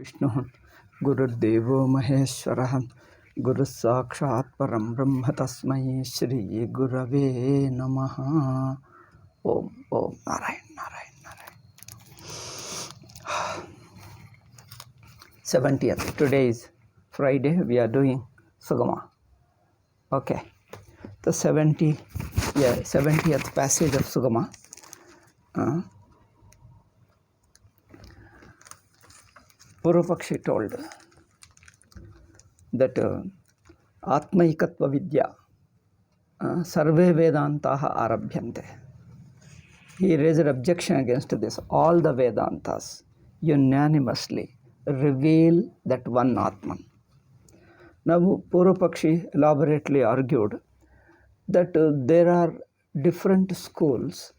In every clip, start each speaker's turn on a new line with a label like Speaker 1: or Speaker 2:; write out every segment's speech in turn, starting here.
Speaker 1: विष्णु गुरुर्देवो महेश्वरः गुरुः साक्षात् परं ब्रह्म तस्मै श्री गुरवे नमः. Om Om Narayan Narayan Narayan. 70th. Today is Friday. We are doing Sugama. Okay. The 70th passage of Sugama. Purvapakshi told that Atmaikatva Vidya Sarve Vedantaha Arabhyante. He raised an objection against this. All the Vedantas unanimously reveal that one Atman. Now Purvapakshi elaborately argued that there are different schools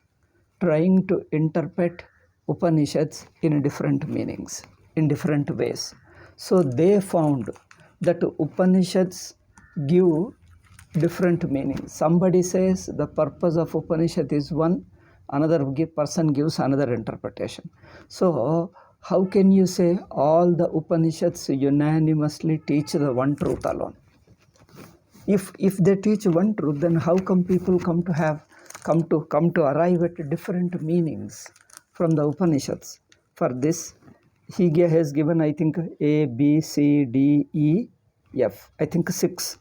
Speaker 1: trying to interpret Upanishads in different meanings, in different ways. So they found that Upanishads give different meanings. Somebody says the purpose of Upanishad is one, another person gives another interpretation. So how can you say all the Upanishads unanimously teach the one truth alone? If they teach one truth, then how come people come to arrive at different meanings from the Upanishads? For this, he has given, I think, A, B, C, D, E, F. I think six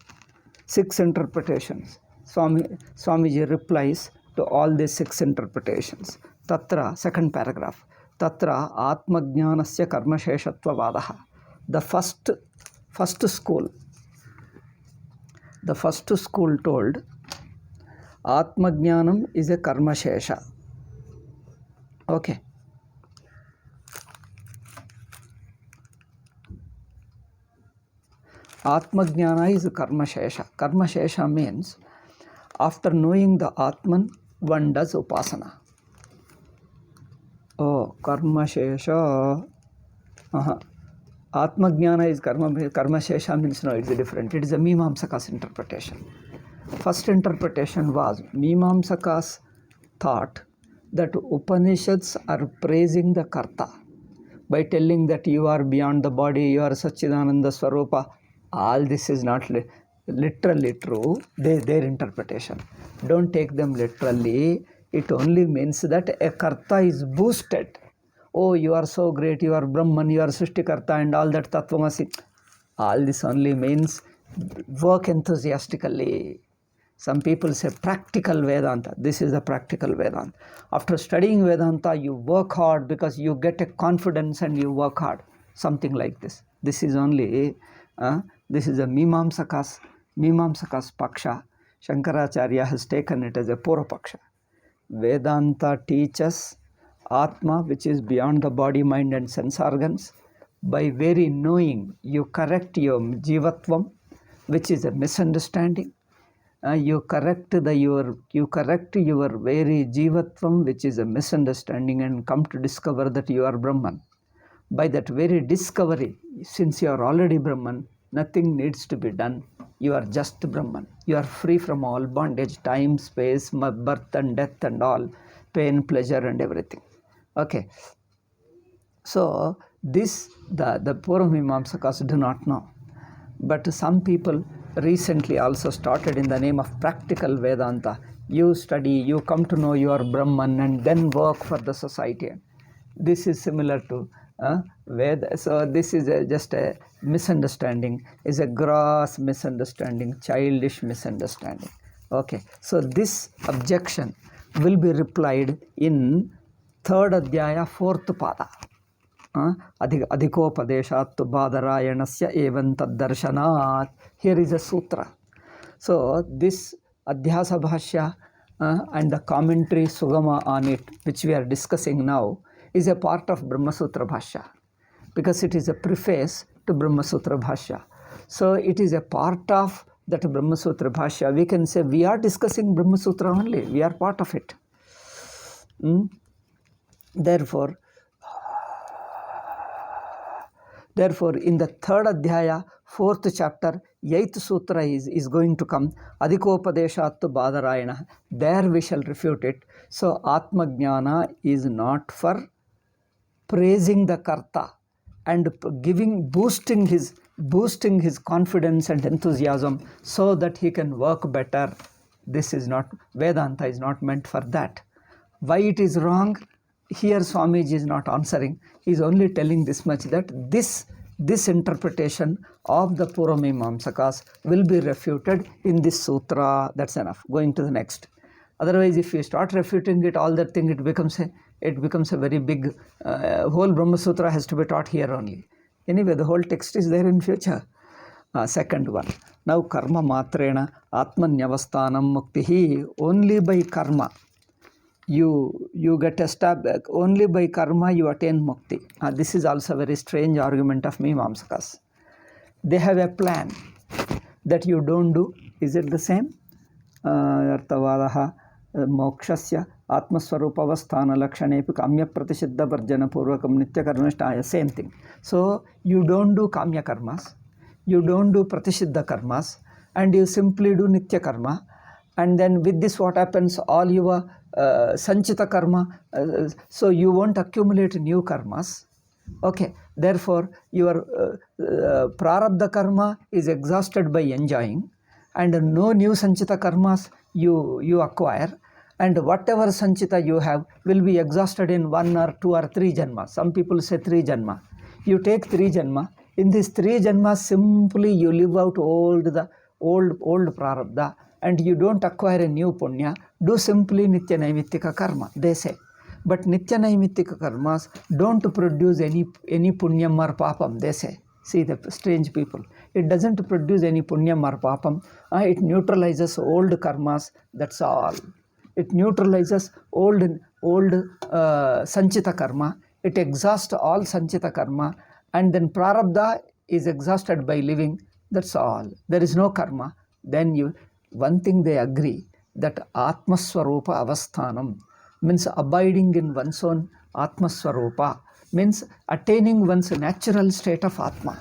Speaker 1: interpretations. Swamiji replies to all these six interpretations. Tatra, second paragraph. Tatra Atmajnanasya Karmasheshatva Vadaha. The first school. The first school told Atmajnanam is a Karmashesha. Okay. Atmajnana is a Karmashesha. Karmashesha means after knowing the Atman, one does Upasana. Oh, Karmashesha. Atmajnana is Karmashesha means no, it's different. It is a Mimamsaka's interpretation. First interpretation was Mimamsaka's thought that Upanishads are praising the Karta by telling that you are beyond the body, you are Satchidananda Swarupa. All this is not literally true. Their interpretation. Don't take them literally. It only means that a Karta is boosted. Oh, you are so great, you are Brahman, you are Srishtikarta and all that Tattvamasi. All this only means work enthusiastically. Some people say practical Vedanta. This is the practical Vedanta. After studying Vedanta, you work hard because you get a confidence and you work hard. Something like this. This is only, this is a Mimamsaka's Paksha. Shankaracharya has taken it as a Purvapaksha. Vedanta teaches Atma, which is beyond the body, mind and sense organs. By very knowing, you correct your jivatvam, which is a misunderstanding. You correct your very jivatvam, which is a misunderstanding, and come to discover that you are Brahman. By that very discovery, since you are already Brahman, nothing needs to be done. You are just Brahman. You are free from all bondage, time, space, birth and death and all, pain, pleasure and everything. Okay. So this, the Purvamimamsakas do not know. But some people recently also started in the name of practical Vedanta. You study, you come to know you are Brahman and then work for the society. This is similar to Veda. So this is just a misunderstanding, is a gross misunderstanding, childish misunderstanding. Okay. So this objection will be replied in 3rd Adhyaya, 4th Pada. Adhikopadeshat Badarayanasya evan taddarshanat. Here is a sutra. So this Adhyasa Bhashya and the commentary Sugama on it, which we are discussing now, is a part of Brahma Sutra Bhashya, because it is a preface to Brahma Sutra Bhashya. So it is a part of that Brahma Sutra Bhashya. We can say we are discussing Brahma Sutra only. We are part of it. Therefore, in the 3rd Adhyaya, 4th chapter, 8th Sutra is going to come. Adhikopadeshat Badarayana. There we shall refute it. So, Atmajnana is not for praising the Karta. and boosting his confidence and enthusiasm so that he can work better. This is not, Vedanta is not meant for that. Why it is wrong? Here Swamiji is not answering. He is only telling this much, that this interpretation of the Purvamimamsakas will be refuted in this sutra. That's enough. Going to the next. Otherwise, if you start refuting it, all that thing, it becomes a very big, whole Brahma Sutra has to be taught here only. Anyway, the whole text is there in future. Second one. Now, karma matrena atmanyavasthanam muktihi. Only by karma you get established, only by karma you attain mukti. This is also a very strange argument of Mimamsakas. They have a plan that you don't do. Is it the same? Artavadaha mokshasya atmaswarupavasthana lakshanepi kamya pratisiddha varjana purvakam nitya karmashtaya. Same thing. So you don't do kamya karmas, you don't do pratisiddha karmas, and you simply do nitya karma. And then with this, what happens? All your sanchita karma, so you won't accumulate new karmas. Okay, therefore your prarabdha karma is exhausted by enjoying, and no new sanchita karmas you acquire, and whatever sanchita you have will be exhausted in 1 or 2 or 3 janmas. Some people say 3 janma. You take 3 janma. In these 3 janmas, simply you live out the old prarabdha, and you don't acquire a new punya. Do simply nitya naimittika karma, they say. But nitya naimittika karmas don't produce any punyam or papam, they say. See the strange people. It doesn't produce any punyam or papam. It neutralizes old karmas, that's all. It neutralizes old sanchita karma. It exhausts all sanchita karma, and then prarabdha is exhausted by living, that's all. There is no karma. Then one thing they agree, that atmaswarupa avasthanam means abiding in one's own atmaswarupa, means attaining one's natural state of atma,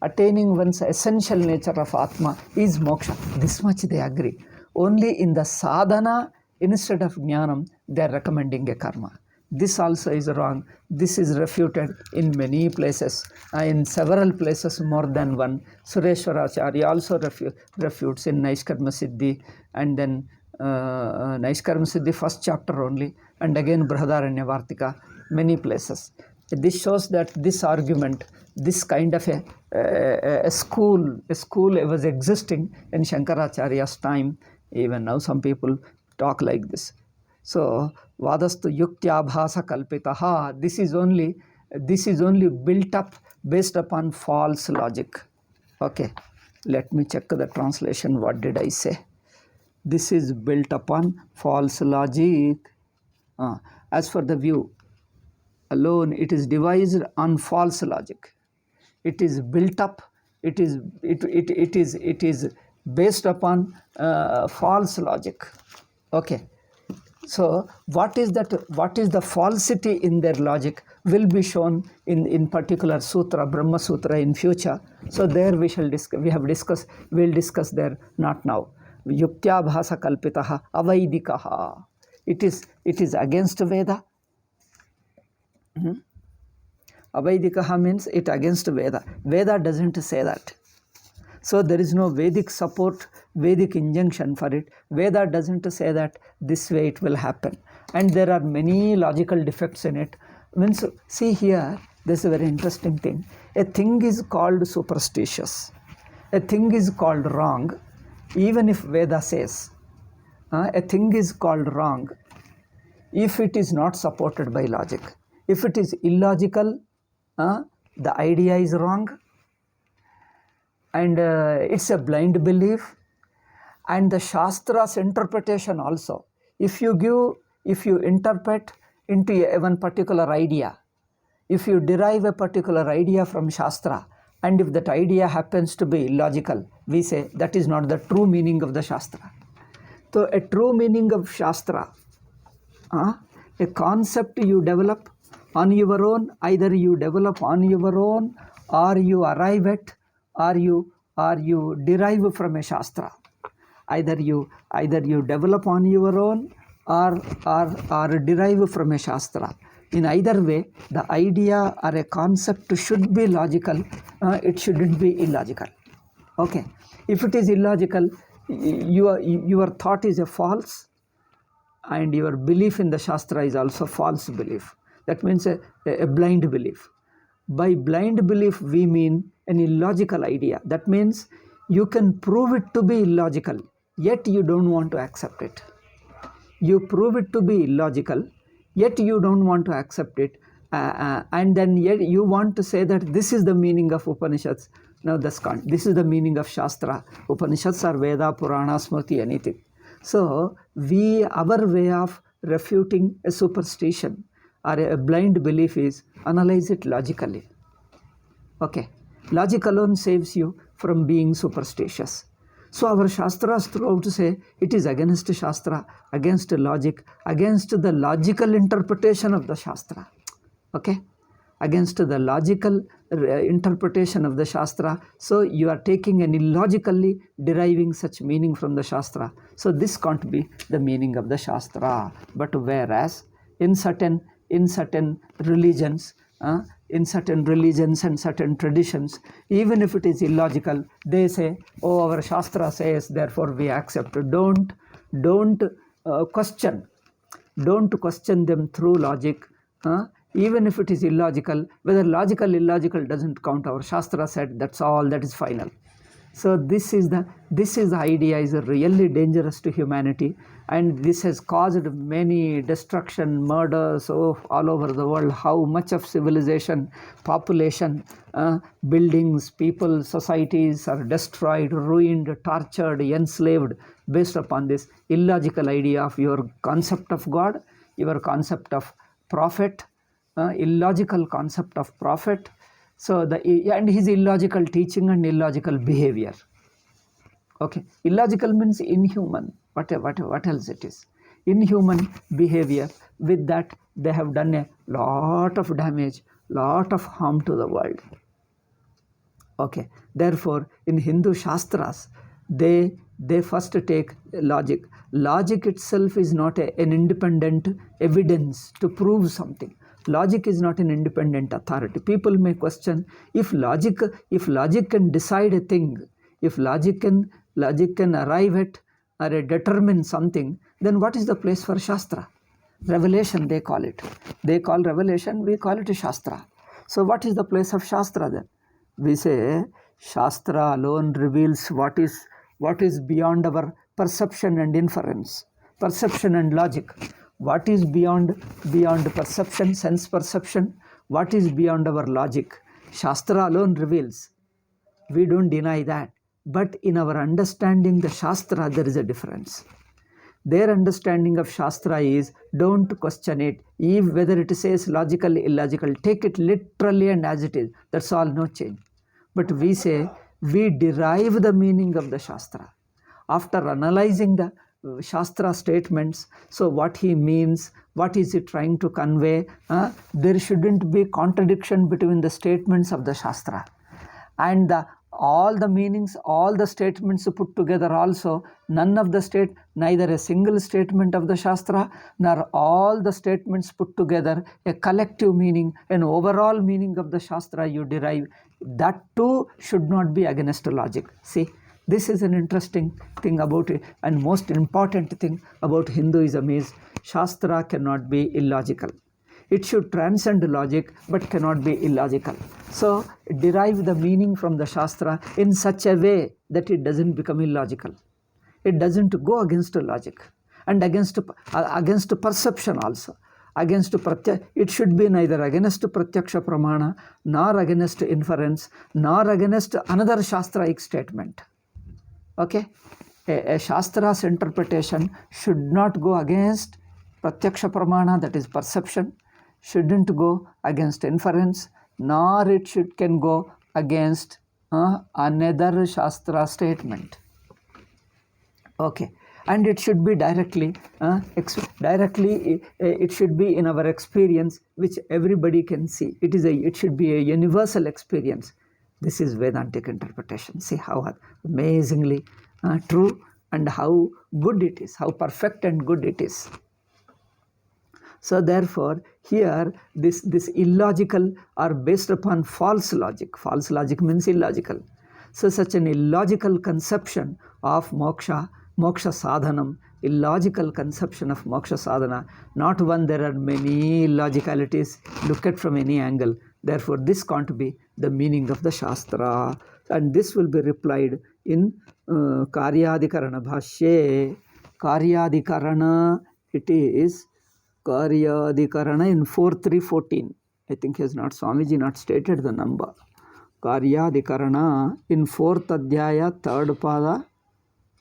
Speaker 1: attaining one's essential nature of atma is moksha. This much they agree. Only in the sadhana, instead of jnanam, they are recommending a karma. This also is wrong. This is refuted in many places, in several places, more than one. Sureshwaracharya also refutes in Naishkarma Siddhi, and then Naishkarma Siddhi first chapter only, and again Brihadaranya Vartika, many places. This shows that this argument, this kind of a school was existing in Shankaracharya's time. Even now some people talk like this. So vadastu yuktyabhasa kalpitaha. This is only built up based upon false logic. Okay, let me check the translation. What did I say? This is built upon false logic. As for the view alone, it is devised on false logic. It is built up. It is based upon false logic. Okay. So what is the falsity in their logic will be shown in particular sutra, Brahma Sutra, in future. So there we'll discuss there, not now. Yuktyabhasa kalpitaha avaidikaha. It is against Veda. Avaidikaha means it against Veda. Veda doesn't say that. So there is no Vedic support, Vedic injunction for it. Veda doesn't say that this way it will happen. And there are many logical defects in it. Means, see here, this is a very interesting thing. A thing is called superstitious. A thing is called wrong, even if Veda says. A thing is called wrong if it is not supported by logic. If it is illogical, the idea is wrong, and it's a blind belief. And the Shastra's interpretation also. If you interpret into one particular idea, if you derive a particular idea from Shastra, and if that idea happens to be illogical, we say that is not the true meaning of the Shastra. So a true meaning of Shastra, a concept you develop on your own, either you develop on your own, or you arrive at, or you derive from a Shastra. Either you develop on your own or derive from a Shastra. In either way, the idea or a concept should be logical, it shouldn't be illogical. Okay, if it is illogical, your thought is a false, and your belief in the Shastra is also false belief. That means a blind belief. By blind belief, we mean an illogical idea. That means you can prove it to be illogical, yet you don't want to accept it. You prove it to be illogical, yet you don't want to accept it, and then yet you want to say that this is the meaning of Upanishads. No, that's can't. This is the meaning of Shastra. Upanishads are Veda, Purana, Smriti, anything. So our way of refuting a superstition or a blind belief is analyze it logically. Okay, logic alone saves you from being superstitious. So our Shastras throughout say it is against Shastra, against logic, against the logical interpretation of the Shastra. Okay, against the logical interpretation of the Shastra. So you are taking an illogically deriving such meaning from the Shastra. So this can't be the meaning of the Shastra. But whereas in certain religions, in certain religions and certain traditions, even if it is illogical, they say, oh, our Shastra says, therefore we accept. Don't question. Don't question them through logic. Even if it is illogical, whether logical, illogical doesn't count. Our Shastra said that's all, that is final. So this is the idea is really dangerous to humanity, and this has caused many destruction, murders all over the world. How much of civilization, population, buildings, people, societies are destroyed, ruined, tortured, enslaved based upon this illogical idea of your concept of God, your concept of prophet, illogical concept of prophet. So and his illogical teaching and illogical behavior. Okay, illogical means inhuman. What else it is? Inhuman behavior. With that, they have done a lot of damage, lot of harm to the world. Okay, therefore, in Hindu Shastras, they first take logic. Logic itself is not an independent evidence to prove something. Logic is not an independent authority. People may question if logic can decide a thing, if logic can arrive at or determine something, then what is the place for Shastra? Revelation, they call it. They call revelation, we call it a Shastra. So what is the place of Shastra then? We say Shastra alone reveals what is beyond our perception and inference, perception and logic. What is beyond perception, sense perception? What is beyond our logic? Shastra alone reveals. We don't deny that. But in our understanding the Shastra, there is a difference. Their understanding of Shastra is, don't question it. Whether it says logical, illogical, take it literally and as it is. That's all, no change. But we say, we derive the meaning of the Shastra. After analyzing the Shastra statements, so what he means, what is he trying to convey, there shouldn't be contradiction between the statements of the Shastra. And all the meanings, all the statements put together also, neither a single statement of the Shastra, nor all the statements put together, a collective meaning, an overall meaning of the Shastra you derive, that too should not be against logic. See, this is an interesting thing about it, and most important thing about Hinduism is Shastra cannot be illogical. It should transcend logic but cannot be illogical. So derive the meaning from the Shastra in such a way that it doesn't become illogical. It doesn't go against logic and against perception also. It should be neither against Pratyaksha Pramana, nor against inference, nor against another Shastraic statement. Okay? A Shastra's interpretation should not go against Pratyaksha Pramana, that is perception, shouldn't go against inference, nor it can go against another Shastra statement. Okay, and it should be directly, it should be in our experience, which everybody can see. It should be a universal experience. This is Vedantic interpretation. See how amazingly true and how good it is, how perfect and good it is. So therefore, here this illogical or based upon false logic. False logic means illogical. So such an illogical conception of moksha sadhanam, illogical conception of moksha sadhana, not one, there are many illogicalities, look at from any angle. Therefore, this can't be the meaning of the Shastra. And this will be replied in Karyadikarana Bhashya. Karyadikarana, it is Karyadikarana in 4314. I think he has not, Swamiji not stated the number. Karyadikarana in 4th Adhyaya, 3rd Pada,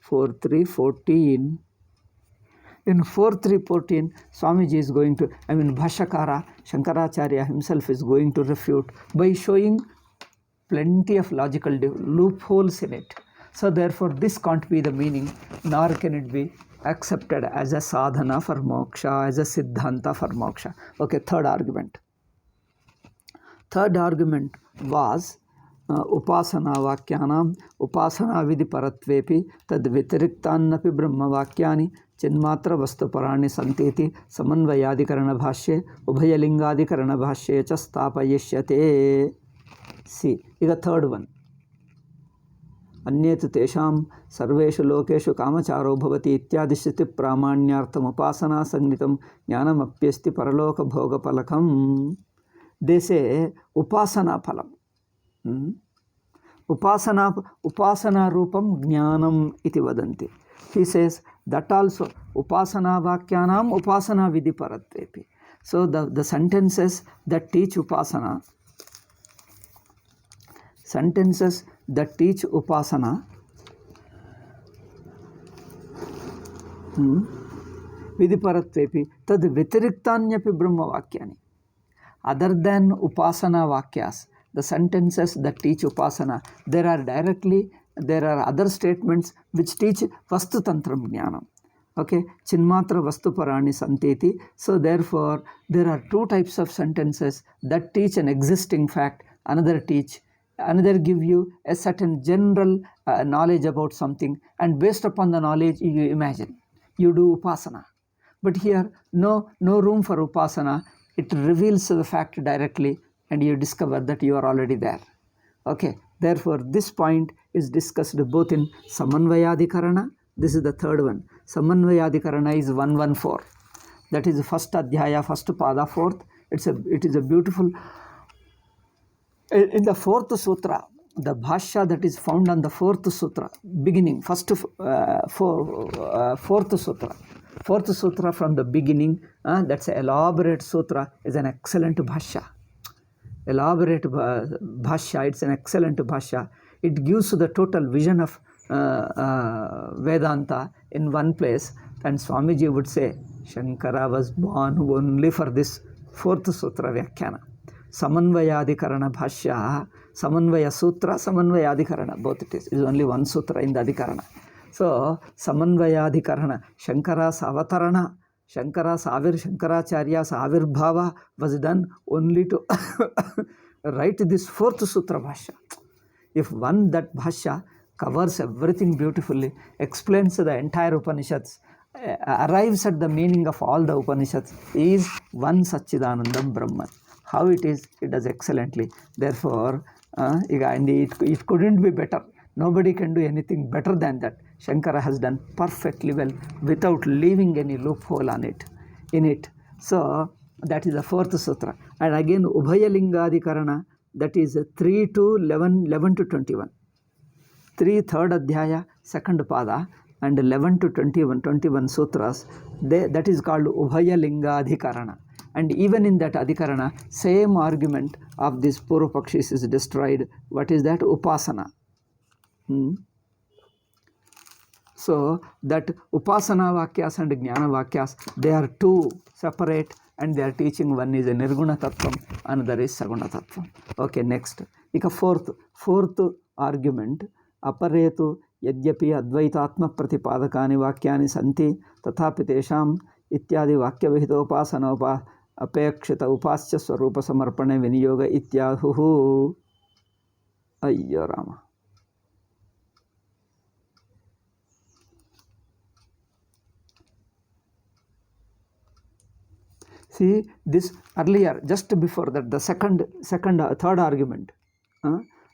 Speaker 1: 4314. In 4314, Swamiji is going to, Bhashyakara, Shankaracharya himself is going to refute by showing plenty of logical loopholes in it. So therefore, this can't be the meaning, nor can it be accepted as a sadhana for moksha, as a siddhanta for moksha. Okay, third argument. Third argument was upasana vakyanam upasana vidhi paratvepi tad vitiriktannapi brahma vakyani chinmatra vastu parani santiti samanvayadikarana bhashye ubhayalingadhikarana bhashye cha stapayishyate. See, is the third one. अन्येत तेषां सर्वेषु लोकेषु कामचारो भवति इत्यादि श्रुति प्रामाण्यार्थम उपासना संगीतं ज्ञानमप्यस्ति परलोक भोगफलकम्. They say upasana phalam. Upasana rupam jnanam iti vadanti. He says that also upasana vakyanam upasana vidhi paratvepi. So the sentences that teach upasana, vidhi paratvepi tad vitiriktanyapi brahma vakyani. Other than upasana vakyas, the sentences that teach upasana, there are other statements which teach vastu tantram jnanam. Okay, chinmatra vastu parani santeti. So therefore, there are two types of sentences that teach an existing fact, another give you a certain general knowledge about something, and based upon the knowledge you imagine, you do upasana. But here, no room for upasana. It reveals the fact directly and you discover that you are already there. Okay, therefore this point is discussed both in Samanvayadikarana, this is the third one. Samanvayadikarana is 114. That is the first Adhyaya, first Pada, fourth. It is a beautiful, in the fourth sutra, the Bhashya that is found on the fourth sutra, beginning, fourth sutra. Fourth sutra from the beginning, that's an elaborate sutra, is an excellent Bhashya. Elaborate Bhashya, it's an excellent Bhashya. It gives the total vision of Vedanta in one place. And Swamiji would say, Shankara was born only for this fourth sutra Vyakhyana. Samanvayadikarana Bhashya, Samanvaya Sutra, Samanvayadikarana, both it is. It is only one sutra in the Adhikarana. So, Samanvayadikarana, Shankara's avatarana, Shankaracharya's avirbhava was done only to write this fourth sutra Bhashya. If one, that Bhashya covers everything beautifully, explains the entire Upanishads, arrives at the meaning of all the Upanishads, is one Satchidanandam Brahman. How it is, it does excellently. Therefore, and it couldn't be better. Nobody can do anything better than that. Shankara has done perfectly well without leaving any loophole in it. So that is the fourth sutra. And again Ubhayalingadhikarana, that is 3 to 11 to 21. 3 third Adhyaya, second Pada, and 11 to 21 sutras, that is called Ubhayalingadhikarana. And even in that Adhikarana, same argument of this Purvapakshis is destroyed. What is that? Upasana. So that Upasana Vakyas and Jnana Vakyas, they are two separate, and they are teaching, one is a Nirguna Tattvam, another is Saguna Tattvam. Okay, next. Ika fourth argument, Aparetu Yadyapi Advaitatma Pratipadakani Vakyani Santi Tathapi Tesham Ityadi Vakya Vihitopasana Apekshita Upasya Swarupa Samarpane Viniyoga Ityahuhu. Ayya Rama. See this earlier, just before that, the third argument,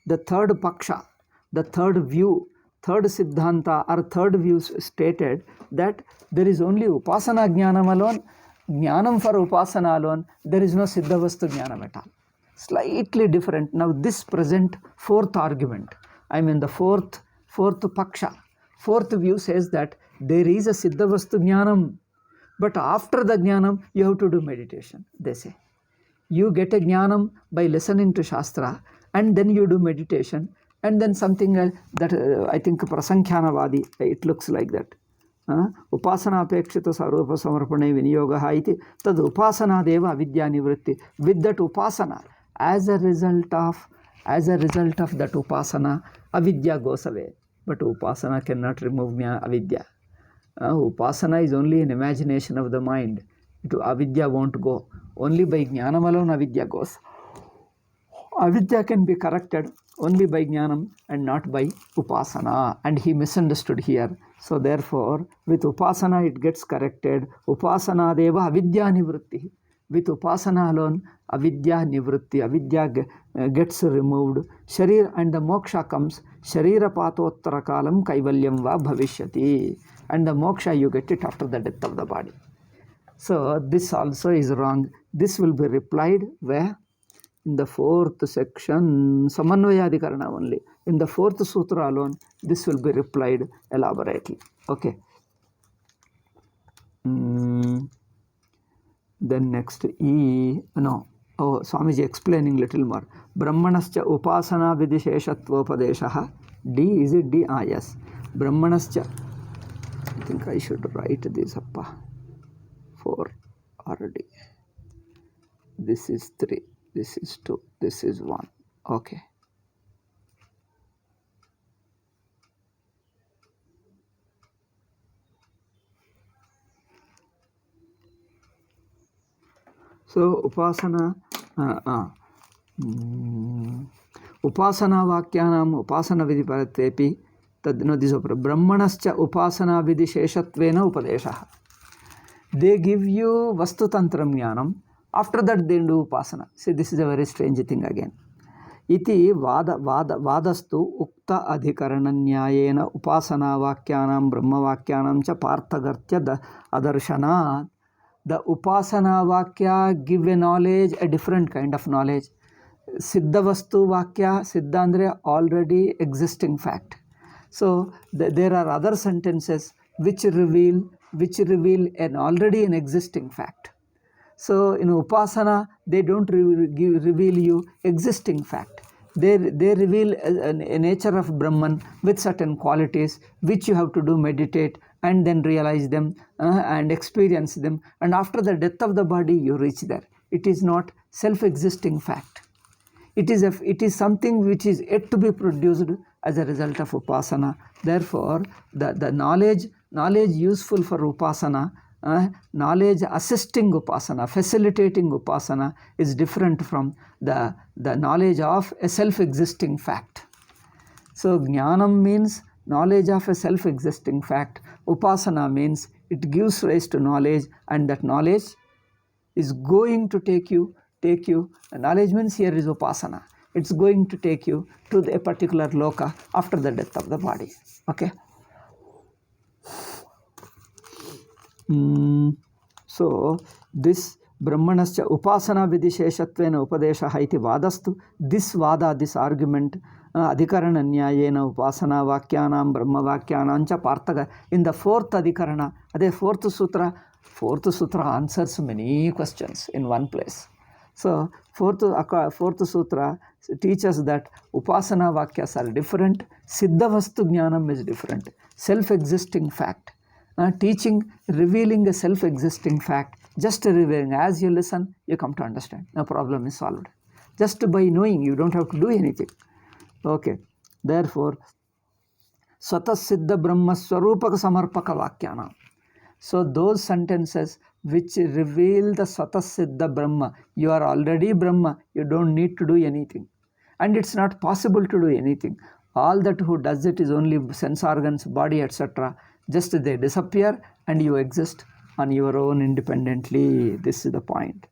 Speaker 1: the third paksha, the third view, third siddhanta or third views stated that there is only upasana jnanam alone, jnanam for upasana alone, there is no siddhavastu jnanam at all. Slightly different. Now this present fourth argument, I mean the fourth paksha, fourth view says that there is a siddhavastu jnanam, but after the jnanam you have to do meditation. They say you get a jnanam by listening to shastra and then you do meditation, and then something else that I think prasankhyanavadi, it looks like that. Upasana apekshita sarupa samarpane viniyogaha iti tad upasana deva avidya nivritti. With that upasana, as a result of that upasana, avidya goes away. But upasana cannot remove avidya. Upasana is only an imagination of the mind. Avidya won't go. Only by jnanam alone avidya goes. Avidya can be corrected only by jnanam and not by upasana. And he misunderstood here. So therefore, with upasana it gets corrected. Upasana deva avidya nivritti. With upasana alone, avidya nivritti, avidya gets removed. Sharir and the moksha comes. Sharira patottara kalam kaivalyam va bhavishyati. And the moksha you get it after the death of the body. So this also is wrong. This will be replied where? In the fourth section, Samanvayadhikarana only. In the fourth sutra alone, this will be replied elaborately. Okay. Then next, Swamiji explaining little more. Brahmanascha upasana vidisheshatvopadeshaha. D, is it D? Yes. Brahmanascha. I think I should write this up. 4 already. This is 3. This is 2. This is 1. Okay. So upasana vakyanam upasana vidhi paratepi tad no this brahmanascha upasana vidhi sheshatvena upadeshaha. They give you vastu tantram jnanam. After that they do upasana. See, this is a very strange thing again. Iti vadastu ukta adhikarananyayena upasana vakyanam brahma vakyanam cha parthagartya adarshana. The upasana vakya give a knowledge, a different kind of knowledge. Siddhavastu vakya, siddha andre already existing fact. So there are other sentences which reveal an already an existing fact. So in upasana, they don't reveal you existing fact. They reveal a nature of Brahman with certain qualities which you have to do meditate and then realize them and experience them. And after the death of the body, you reach there. It is not self-existing fact. It is something which is yet to be produced as a result of upasana. Therefore, the knowledge useful for upasana, knowledge assisting upasana, facilitating upasana is different from the knowledge of a self-existing fact. So jnanam means knowledge of a self-existing fact. Upasana means it gives rise to knowledge, and that knowledge is going to take you. Knowledge means here is upasana. It's going to take you to a particular loka after the death of the body. Okay. So this brahmanascha upasana vidisheshatvena upadeshaha iti vadastu. This argument adhikarana nyayena upasana vakyanam brahma vakyanam cha parthaga. In the fourth adhikarana, the fourth sutra answers many questions in one place. So fourth sutra teaches that upasana vakyas are different, siddhavastu jnanam is different, self-existing fact. Revealing a self-existing fact, just revealing. As you listen, you come to understand. The problem is solved. Just by knowing, you don't have to do anything. Okay. Therefore, Swatas Siddha Brahma Swarupaka Samarpaka Vakyana. So those sentences which reveal the Swatas Siddha Brahma, you are already Brahma, you don't need to do anything. And it's not possible to do anything. All that who does it is only sense organs, body, etc. Just they disappear and you exist on your own independently. This is the point.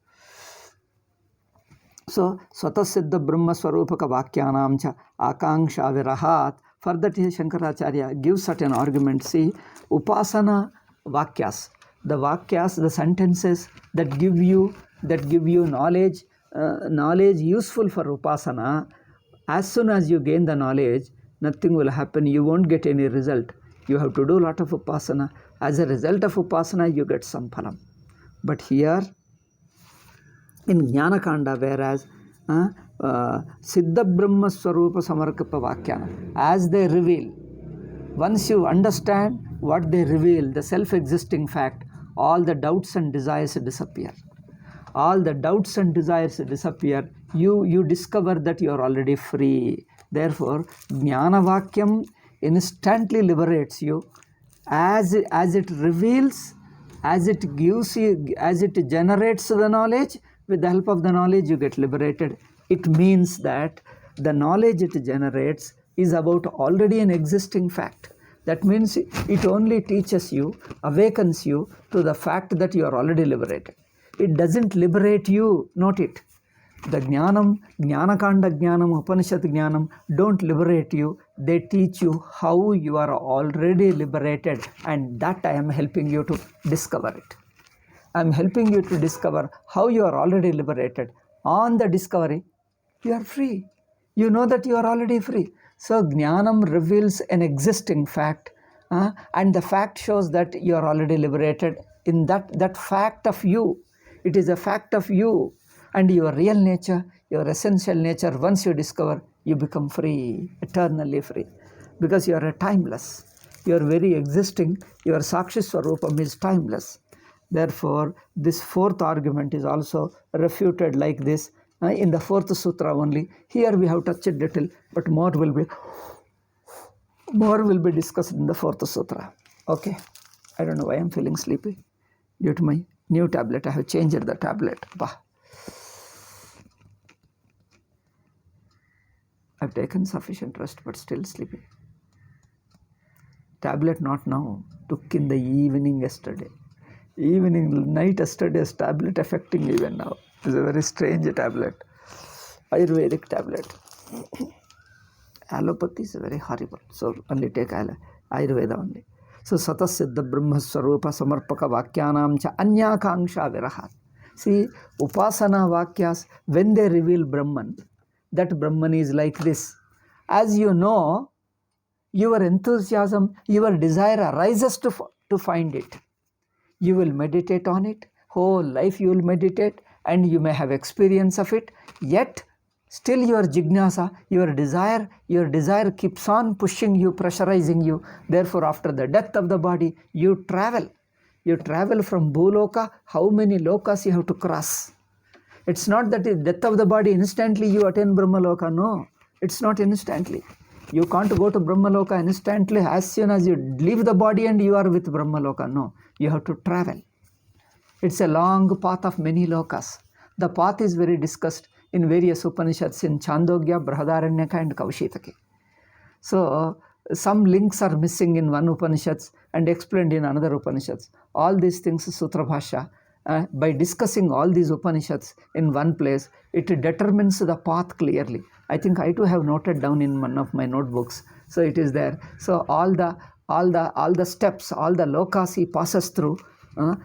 Speaker 1: So, Swatasiddha Brahma Swarupaka Vakyanam cha Akanksha Virahat. Further, Shankaracharya gives certain arguments. See, Upasana Vakyas, the Vakyas, the sentences that give you knowledge, knowledge useful for Upasana. As soon as you gain the knowledge, nothing will happen. You won't get any result. You have to do a lot of Upasana. As a result of Upasana, you get some phalam. But here, in Jnanakanda, whereas Siddha Brahma Swarupa Samarkapa Vakyana, as they reveal, once you understand what they reveal, the self-existing fact, all the doubts and desires disappear. All the doubts and desires disappear. You discover that you are already free. Therefore, Jnana Vakyam instantly liberates you as it reveals, as it gives you, as it generates the knowledge. With the help of the knowledge, you get liberated. It means that the knowledge it generates is about already an existing fact. That means it only teaches you, awakens you to the fact that you are already liberated. It doesn't liberate you, note it. The Jnanam, Jnanakanda Jnanam, Upanishad Jnanam don't liberate you. They teach you how you are already liberated, and that I am helping you to discover it. I am helping you to discover how you are already liberated. On the discovery, you are free. You know that you are already free. So Jnanam reveals an existing fact, and the fact shows that you are already liberated. In that fact of you, it is a fact of you and your real nature, your essential nature. Once you discover, you become free, eternally free, because you are timeless. Your very existing, your Sakshi Swarupam is timeless. Therefore, this fourth argument is also refuted like this in the fourth sutra only. Here we have touched a little, but more will be discussed in the fourth sutra. Okay. I don't know why I'm feeling sleepy. Due to my new tablet, I have changed the tablet. Bah. I've taken sufficient rest, but still sleepy. Tablet not now. Took in the evening yesterday. Night yesterday's tablet affecting even now. It's a very strange tablet. Ayurvedic tablet. Allopathy is very horrible. So only take Ayurveda only. So Satasiddha Brahma Swarupa Samarpaka Vakyanam cha Anyakangsha Virahat. See, Upasana Vakyas, when they reveal Brahman, that Brahman is like this. As you know, your enthusiasm, your desire arises to find it. You will meditate on it. Whole life you will meditate, and you may have experience of it. Yet, still your jignasa, your desire keeps on pushing you, pressurizing you. Therefore, after the death of the body, you travel. You travel from Bhuloka. How many lokas you have to cross? It's not that the death of the body, instantly you attain Brahmaloka. No, it's not instantly. You can't go to Brahmaloka instantly as soon as you leave the body and you are with Brahmaloka. No, you have to travel. It's a long path of many lokas. The path is very discussed in various Upanishads in Chandogya, Brihadaranyaka and Kaushitaki. So, some links are missing in one Upanishads and explained in another Upanishads. All these things, Sutra Bhashya, by discussing all these Upanishads in one place, it determines the path clearly. I think I too have noted down in one of my notebooks. So it is there. So all the steps, all the lokas he passes through,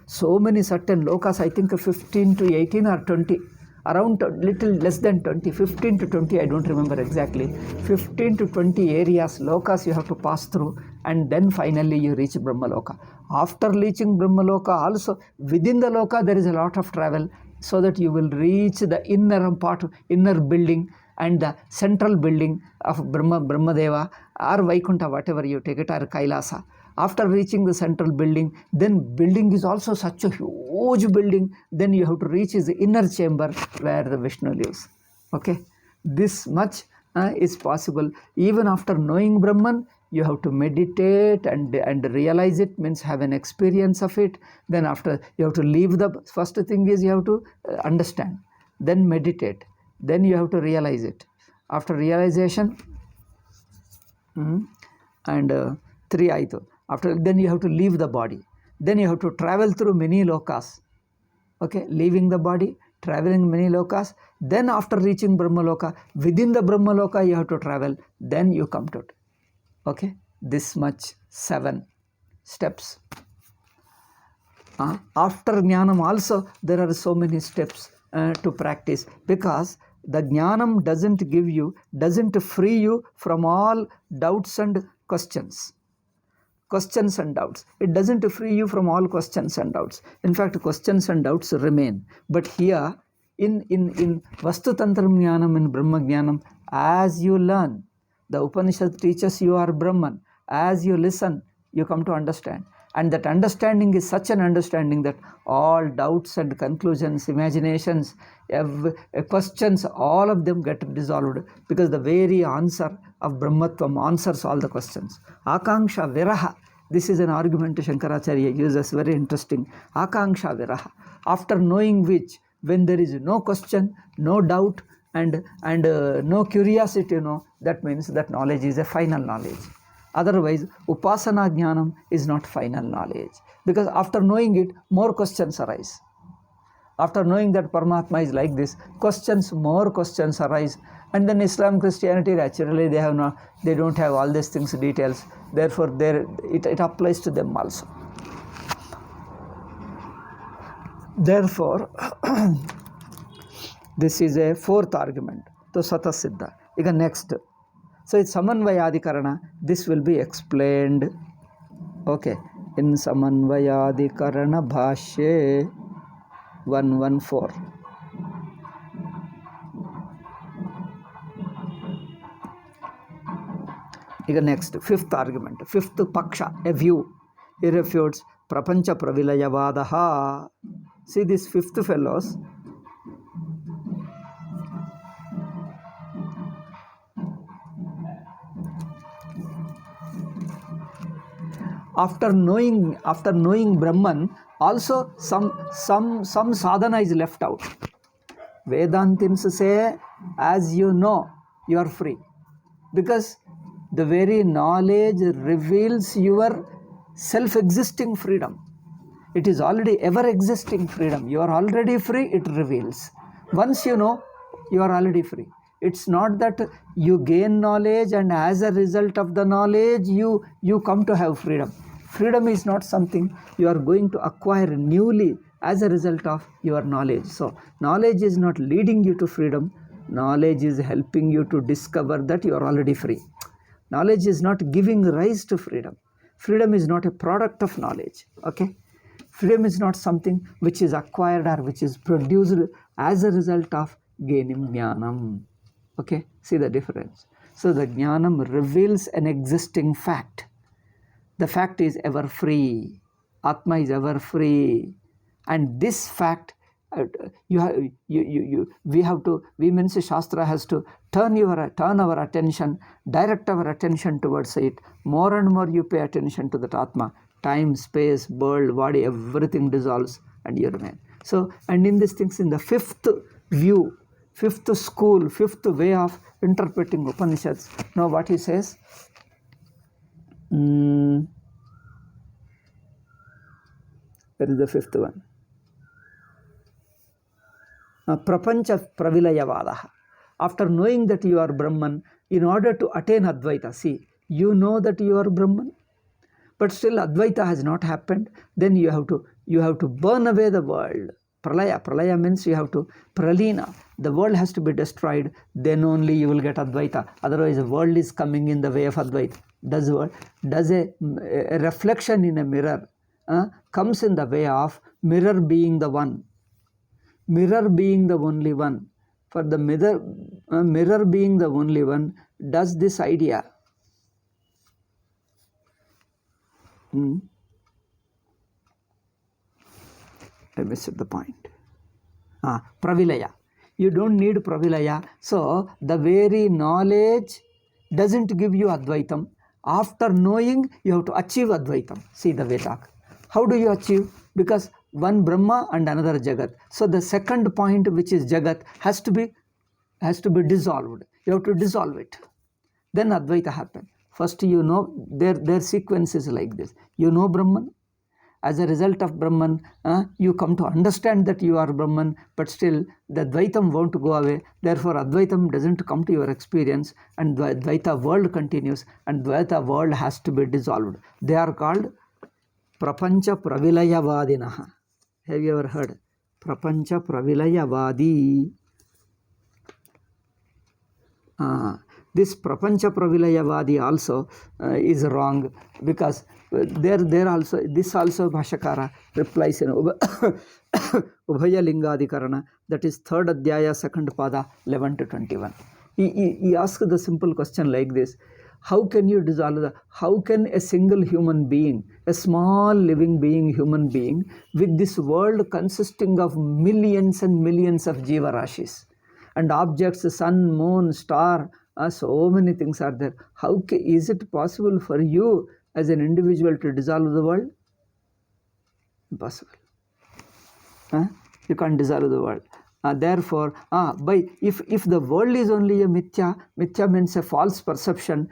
Speaker 1: so many certain lokas, I think 15 to 18 or 20, around little less than 20, 15 to 20, I don't remember exactly. 15 to 20 areas, lokas you have to pass through, and then finally you reach Brahmaloka. After reaching Brahmaloka, also within the loka there is a lot of travel, so that you will reach the inner part, inner building and the central building of Brahmadeva or Vaikuntha, whatever you take it, or Kailasa. After reaching the central building, then building is also such a huge building, then you have to reach his inner chamber where the Vishnu lives. Okay, this much is possible. Even after knowing Brahman, you have to meditate and realize it, means have an experience of it. Then after, you have to leave the, first thing is you have to understand, then meditate, then you have to realize it. After realization, and 3 aitu. After, then you have to leave the body. Then you have to travel through many lokas. Okay, leaving the body, traveling many lokas. Then after reaching Brahmaloka, within the Brahmaloka you have to travel. Then you come to it. Okay, this much 7 steps. After Jnanam also there are so many steps to practice, because the Jnanam doesn't free you from all doubts and questions. Questions and doubts. It doesn't free you from all questions and doubts. In fact, questions and doubts remain. But here, in Vastu Tantram Jnanam and Brahma Jnanam, as you learn, the Upanishad teaches you are Brahman. As you listen, you come to understand. And that understanding is such an understanding that all doubts and conclusions, imaginations, questions, all of them get dissolved, because the very answer of Brahmatvam answers all the questions. Akanksha Viraha. This is an argument Shankaracharya uses, very interesting. Akanksha Viraha. After knowing which, when there is no question, no doubt, and no curiosity, that means that knowledge is a final knowledge. Otherwise, Upasana Jnanam is not final knowledge, because after knowing it, more questions arise. After knowing that Paramatma is like this, more questions arise. And then Islam, Christianity, naturally they don't have all these things, details. Therefore, it applies to them also. Therefore, this is a 4th argument to Satasiddha. Again, next. So it's Samanvayadikarana. This will be explained. Okay. In Samanvayadikarana Bhashya 114. Again, next, 5th argument, 5th paksha, a view. He refutes Prapancha Pravilayavadaha. See these 5th fellows. After knowing Brahman, also some sadhana is left out. Vedantins say, as you know, you are free, because the very knowledge reveals your self-existing freedom. It is already ever-existing freedom. You are already free, it reveals. Once you know, you are already free. It's not that you gain knowledge and as a result of the knowledge, you come to have freedom. Freedom is not something you are going to acquire newly as a result of your knowledge. So, knowledge is not leading you to freedom. Knowledge is helping you to discover that you are already free. Knowledge is not giving rise to freedom. Freedom is not a product of knowledge. Okay? Freedom is not something which is acquired or which is produced as a result of gaining jnanam. Okay? See the difference. So the jnanam reveals an existing fact. The fact is ever free. Atma is ever free. And this fact, we means Shastra has to turn our attention, direct our attention towards it. More and more you pay attention to that Atma. Time, space, world, body, everything dissolves and you remain. So, and in these things, in the 5th view, 5th school, 5th way of interpreting Upanishads, know what he says? Where is the 5th one? Prapancha Pravilayavadaha. After knowing that you are Brahman, in order to attain Advaita, see, you know that you are Brahman, but still Advaita has not happened, then you have to burn away the world. Pralaya means you have to pralina. The world has to be destroyed, then only you will get Advaita. Otherwise, the world is coming in the way of Advaita. Does a reflection in a mirror comes in the way of mirror being the one. Mirror being the only one. For the mirror being the only one, does this idea I missed the point. Pravilaya. You don't need Pravilaya. So, the very knowledge doesn't give you Advaitam. After knowing, you have to achieve Advaitam. See the Vedak. How do you achieve? Because one Brahma and another Jagat. So, the second point, which is Jagat, has to be dissolved. You have to dissolve it. Then Advaita happens. First, you know, their sequence is like this. You know Brahman. as a result of Brahman, you come to understand that you are Brahman, but still the Dvaitam won't go away. Therefore, Advaitam doesn't come to your experience, and the Dvaita world continues, and Dvaita world has to be dissolved. They are called Prapancha Pravilayavadinaha. Have you ever heard? Prapancha Pravilayavadi. This Prapancha Pravilayavadi also is wrong, because there also, this also Bhashyakara replies in Ubhaya Lingadhikarana, that is 3rd Adhyaya, 2nd Pada, 11 to 21. He asks the simple question like this: how can you dissolve how can a single human being, a small living being, human being, with this world consisting of millions and millions of Jiva Rashis and objects, sun, moon, star, so many things are there. How is it possible for you as an individual to dissolve the world? Impossible. You can't dissolve the world. Therefore, if the world is only a mithya means a false perception,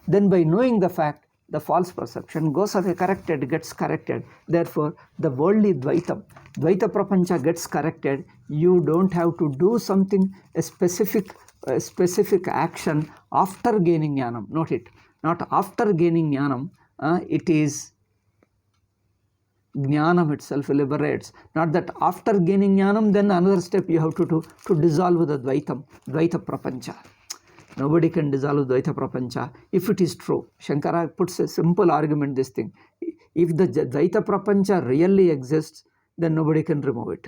Speaker 1: then by knowing the fact, the false perception goes away, gets corrected. Therefore, the worldly Dvaita Prapancha gets corrected. You don't have to do something, a specific action after gaining Jnanam. Note it, not after gaining Jnanam, it is Jnanam itself liberates. Not that after gaining Jnanam, then another step you have to do to dissolve the Dvaita Prapancha. Nobody can dissolve Dvaita Prapancha if it is true. Shankara puts a simple argument, this thing. If the Dvaita Prapancha really exists, then nobody can remove it.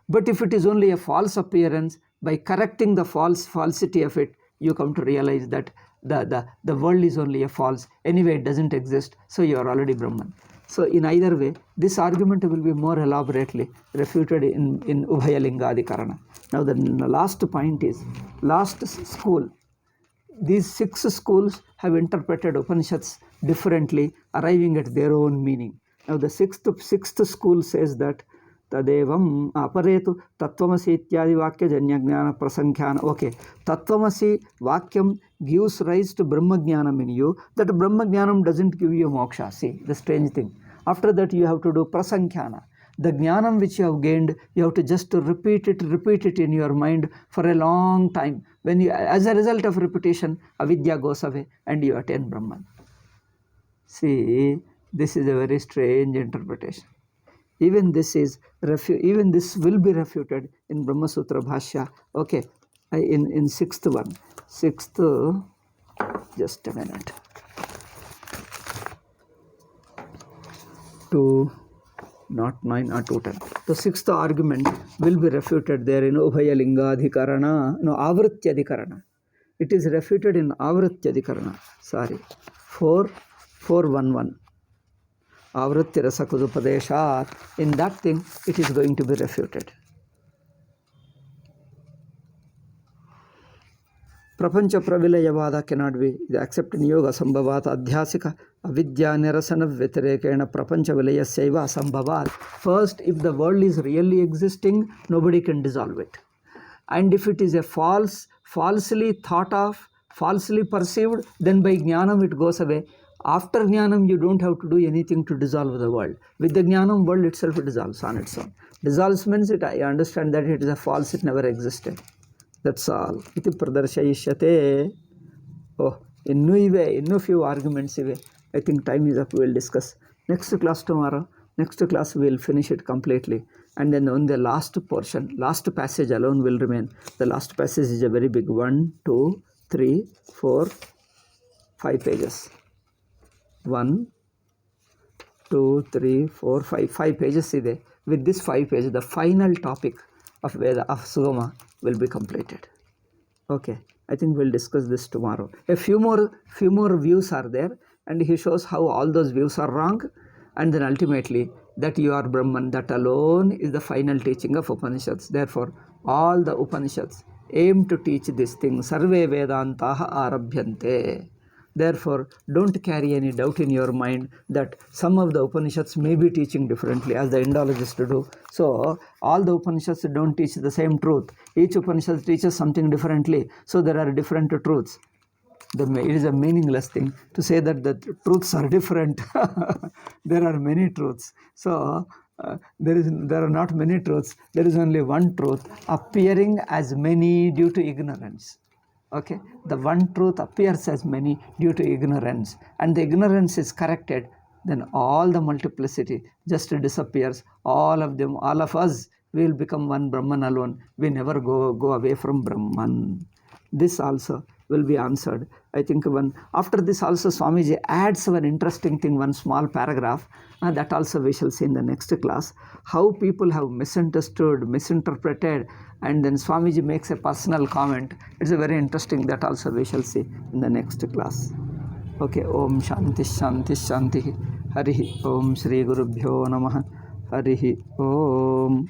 Speaker 1: But if it is only a false appearance, by correcting the falsity of it, you come to realize that the world is only a false. Anyway, it doesn't exist, so you are already Brahman. So in either way, this argument will be more elaborately refuted in Ubhaya Lingadhikarana. Now the last point is, last school. These 6 schools have interpreted Upanishads differently, arriving at their own meaning. Now the sixth school says that Tadevam aparetu Tattvamasi ityadi vakya janya jnana prasankhyan. Okay, Tattvamasi vakyam gives rise to Brahma Jnanam in you. That Brahma Jnanam doesn't give you moksha. See, the strange thing. After that you have to do prasankhyana. The jnanam which you have gained, you have to just repeat it in your mind for a long time. When you, as a result of repetition, avidya goes away and you attain Brahman. See, this is a very strange interpretation. Even this will be refuted in Brahma Sutra Bhashya. Okay, in 6th one. 6th, just a minute. 2, not 9 or 210. The 6th argument will be refuted there in Ubhaya Lingadhikarana, no, Avrityadhikarana. It is refuted in Avrityadhikarana. Sorry, 411. Avritti Rasakudupadeshat. In that thing, it is going to be refuted. Prapancha Pravilayavada cannot be accepted in Yoga Sambhavat Adhyasika Avidya Nirasana Vitirekena Prapancha Vilayasaiva Sambhavat. First, if the world is really existing, nobody can dissolve it. And if it is a falsely thought of, falsely perceived, then by Jnanam it goes away. After Jnanam, you don't have to do anything to dissolve the world. With the Jnanam, world itself dissolves on its own. Dissolves means I understand that it is a false, it never existed. That's all. Iti pradarshayishyate. Oh, innu few arguments ive. I think time is up. We will discuss. Next class tomorrow. Next class we will finish it completely. And then on the last portion, last passage alone will remain. The last passage is a very big 1, 2, 3, 4, 5 pages. 1, 2, 3, 4, 5. 5 pages ide. With this 5 pages, the final topic of Veda of Sugama will be completed. Okay, I think we'll discuss this tomorrow. A few more views are there, and he shows how all those views are wrong, and then ultimately that you are Brahman. That alone is the final teaching of Upanishads. Therefore, all the Upanishads aim to teach this thing. Sarve Vedantaha Arabhyante. Therefore, don't carry any doubt in your mind that some of the Upanishads may be teaching differently, as the Indologists do. So, all the Upanishads don't teach the same truth. Each Upanishad teaches something differently. So, there are different truths. It is a meaningless thing to say that the truths are different. There are many truths. So there are not many truths. There is only one truth appearing as many due to ignorance. Okay, the one truth appears as many due to ignorance, and the ignorance is corrected, then all the multiplicity just disappears. All of them, all of us will become one Brahman alone. We never go away from Brahman. This also will be answered. I think after this also Swamiji adds one interesting thing, one small paragraph, that also we shall see in the next class, how people have misunderstood, misinterpreted, and then Swamiji makes a personal comment. It's a very interesting, that also we shall see in the next class. Okay, Om Shanti Shanti Shanti. Harihi Om Shri Gurubhyo Namaha. Harihi Om.